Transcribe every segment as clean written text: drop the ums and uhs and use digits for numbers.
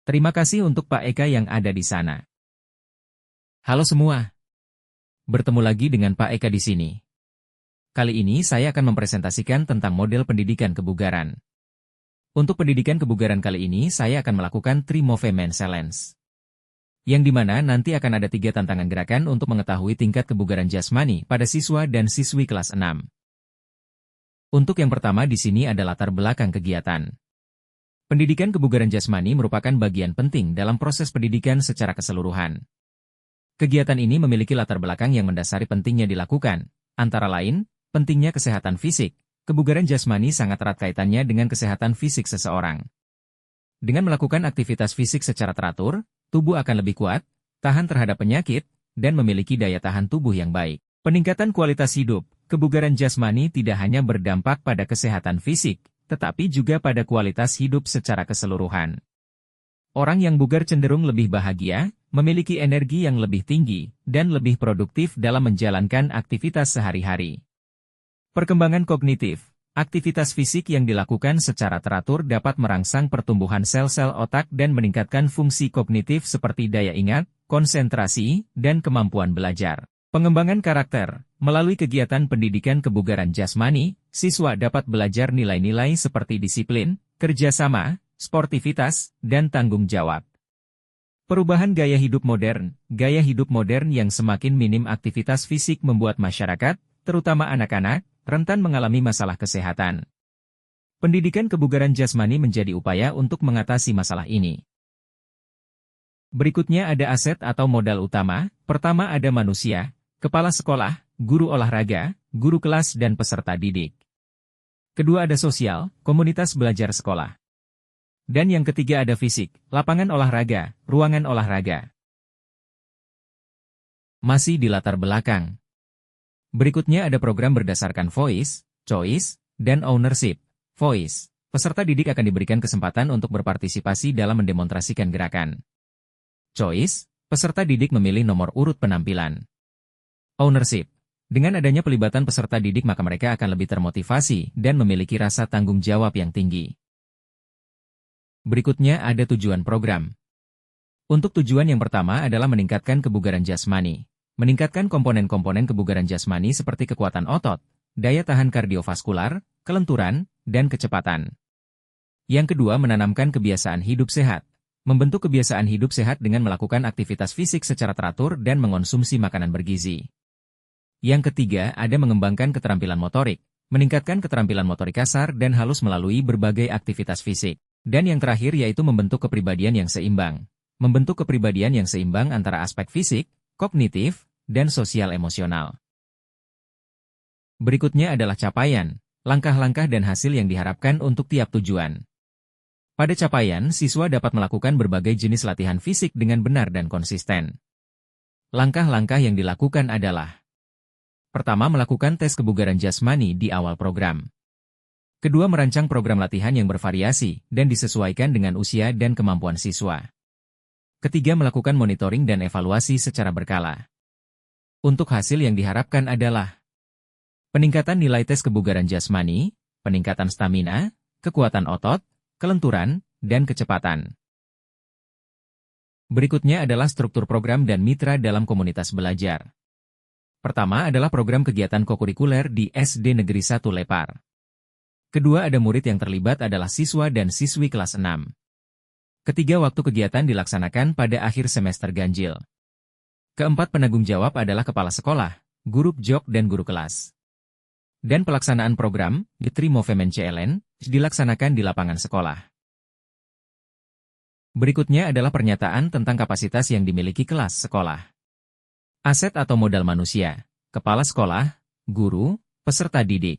Terima kasih untuk Pak Eka yang ada di sana. Halo semua. Bertemu lagi dengan Pak Eka di sini. Kali ini saya akan mempresentasikan tentang model pendidikan kebugaran. Untuk pendidikan kebugaran kali ini saya akan melakukan 3 Movement Challenge. Yang dimana nanti akan ada 3 tantangan gerakan untuk mengetahui tingkat kebugaran jasmani pada siswa dan siswi kelas 6. Untuk yang pertama di sini ada latar belakang kegiatan. Pendidikan kebugaran jasmani merupakan bagian penting dalam proses pendidikan secara keseluruhan. Kegiatan ini memiliki latar belakang yang mendasari pentingnya dilakukan, antara lain, pentingnya kesehatan fisik. Kebugaran jasmani sangat erat kaitannya dengan kesehatan fisik seseorang. Dengan melakukan aktivitas fisik secara teratur, tubuh akan lebih kuat, tahan terhadap penyakit, dan memiliki daya tahan tubuh yang baik. Peningkatan kualitas hidup, kebugaran jasmani tidak hanya berdampak pada kesehatan fisik, tetapi juga pada kualitas hidup secara keseluruhan. Orang yang bugar cenderung lebih bahagia, memiliki energi yang lebih tinggi, dan lebih produktif dalam menjalankan aktivitas sehari-hari. Perkembangan kognitif. Aktivitas fisik yang dilakukan secara teratur dapat merangsang pertumbuhan sel-sel otak dan meningkatkan fungsi kognitif seperti daya ingat, konsentrasi, dan kemampuan belajar. Pengembangan karakter. Melalui kegiatan pendidikan kebugaran jasmani, siswa dapat belajar nilai-nilai seperti disiplin, kerjasama, sportivitas, dan tanggung jawab. Perubahan gaya hidup modern. Gaya hidup modern yang semakin minim aktivitas fisik membuat masyarakat, terutama anak-anak, rentan mengalami masalah kesehatan. Pendidikan kebugaran jasmani menjadi upaya untuk mengatasi masalah ini. Berikutnya ada aset atau modal utama. Pertama ada manusia, kepala sekolah, guru olahraga, guru kelas dan peserta didik. Kedua ada sosial, komunitas belajar sekolah. Dan yang ketiga ada fisik, lapangan olahraga, ruangan olahraga. Masih di latar belakang. Berikutnya ada program berdasarkan voice, choice, dan ownership. Voice. Peserta didik akan diberikan kesempatan untuk berpartisipasi dalam mendemonstrasikan gerakan. Choice. Peserta didik memilih nomor urut penampilan. Ownership. Dengan adanya pelibatan peserta didik maka mereka akan lebih termotivasi dan memiliki rasa tanggung jawab yang tinggi. Berikutnya ada tujuan program. Untuk tujuan yang pertama adalah meningkatkan kebugaran jasmani. Meningkatkan komponen-komponen kebugaran jasmani seperti kekuatan otot, daya tahan kardiovaskular, kelenturan, dan kecepatan. Yang kedua menanamkan kebiasaan hidup sehat. Membentuk kebiasaan hidup sehat dengan melakukan aktivitas fisik secara teratur dan mengonsumsi makanan bergizi. Yang ketiga ada mengembangkan keterampilan motorik. Meningkatkan keterampilan motorik kasar dan halus melalui berbagai aktivitas fisik. Dan yang terakhir yaitu membentuk kepribadian yang seimbang. Membentuk kepribadian yang seimbang antara aspek fisik, kognitif, dan sosial emosional. Berikutnya adalah capaian, langkah-langkah dan hasil yang diharapkan untuk tiap tujuan. Pada capaian, siswa dapat melakukan berbagai jenis latihan fisik dengan benar dan konsisten. Langkah-langkah yang dilakukan adalah: pertama, melakukan tes kebugaran jasmani di awal program. Kedua, merancang program latihan yang bervariasi dan disesuaikan dengan usia dan kemampuan siswa. Ketiga, melakukan monitoring dan evaluasi secara berkala. Untuk hasil yang diharapkan adalah peningkatan nilai tes kebugaran jasmani, peningkatan stamina, kekuatan otot, kelenturan, dan kecepatan. Berikutnya adalah struktur program dan mitra dalam komunitas belajar. Pertama adalah program kegiatan kokurikuler di SD Negeri 1 Lepar. Kedua ada murid yang terlibat adalah siswa dan siswi kelas 6. Ketiga, waktu kegiatan dilaksanakan pada akhir semester ganjil. Keempat, penanggung jawab adalah kepala sekolah, guru jok dan guru kelas. Dan pelaksanaan program, The 3 Movement Challenge, dilaksanakan di lapangan sekolah. Berikutnya adalah pernyataan tentang kapasitas yang dimiliki kelas sekolah. Aset atau modal manusia, kepala sekolah, guru, peserta didik.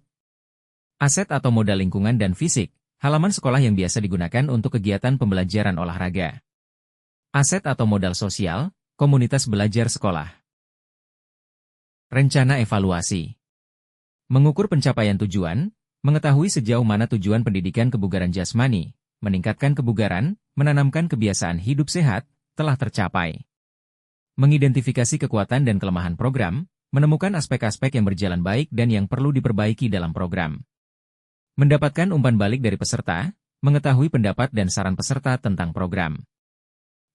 Aset atau modal lingkungan dan fisik, halaman sekolah yang biasa digunakan untuk kegiatan pembelajaran olahraga. Aset atau modal sosial, komunitas belajar sekolah. Rencana evaluasi. Mengukur pencapaian tujuan, mengetahui sejauh mana tujuan pendidikan kebugaran jasmani, meningkatkan kebugaran, menanamkan kebiasaan hidup sehat, telah tercapai. Mengidentifikasi kekuatan dan kelemahan program, menemukan aspek-aspek yang berjalan baik dan yang perlu diperbaiki dalam program. Mendapatkan umpan balik dari peserta, mengetahui pendapat dan saran peserta tentang program.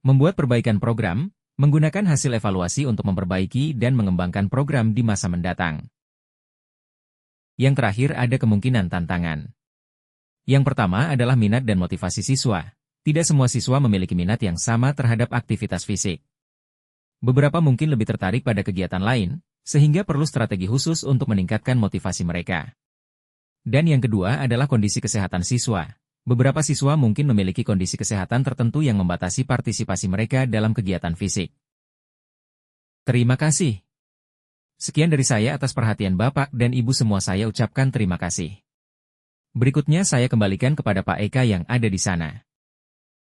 Membuat perbaikan program, menggunakan hasil evaluasi untuk memperbaiki dan mengembangkan program di masa mendatang. Yang terakhir ada kemungkinan tantangan. Yang pertama adalah minat dan motivasi siswa. Tidak semua siswa memiliki minat yang sama terhadap aktivitas fisik. Beberapa mungkin lebih tertarik pada kegiatan lain, sehingga perlu strategi khusus untuk meningkatkan motivasi mereka. Dan yang kedua adalah kondisi kesehatan siswa. Beberapa siswa mungkin memiliki kondisi kesehatan tertentu yang membatasi partisipasi mereka dalam kegiatan fisik. Terima kasih. Sekian dari saya atas perhatian Bapak dan Ibu semua, saya ucapkan terima kasih. Berikutnya saya kembalikan kepada Pak Eka yang ada di sana.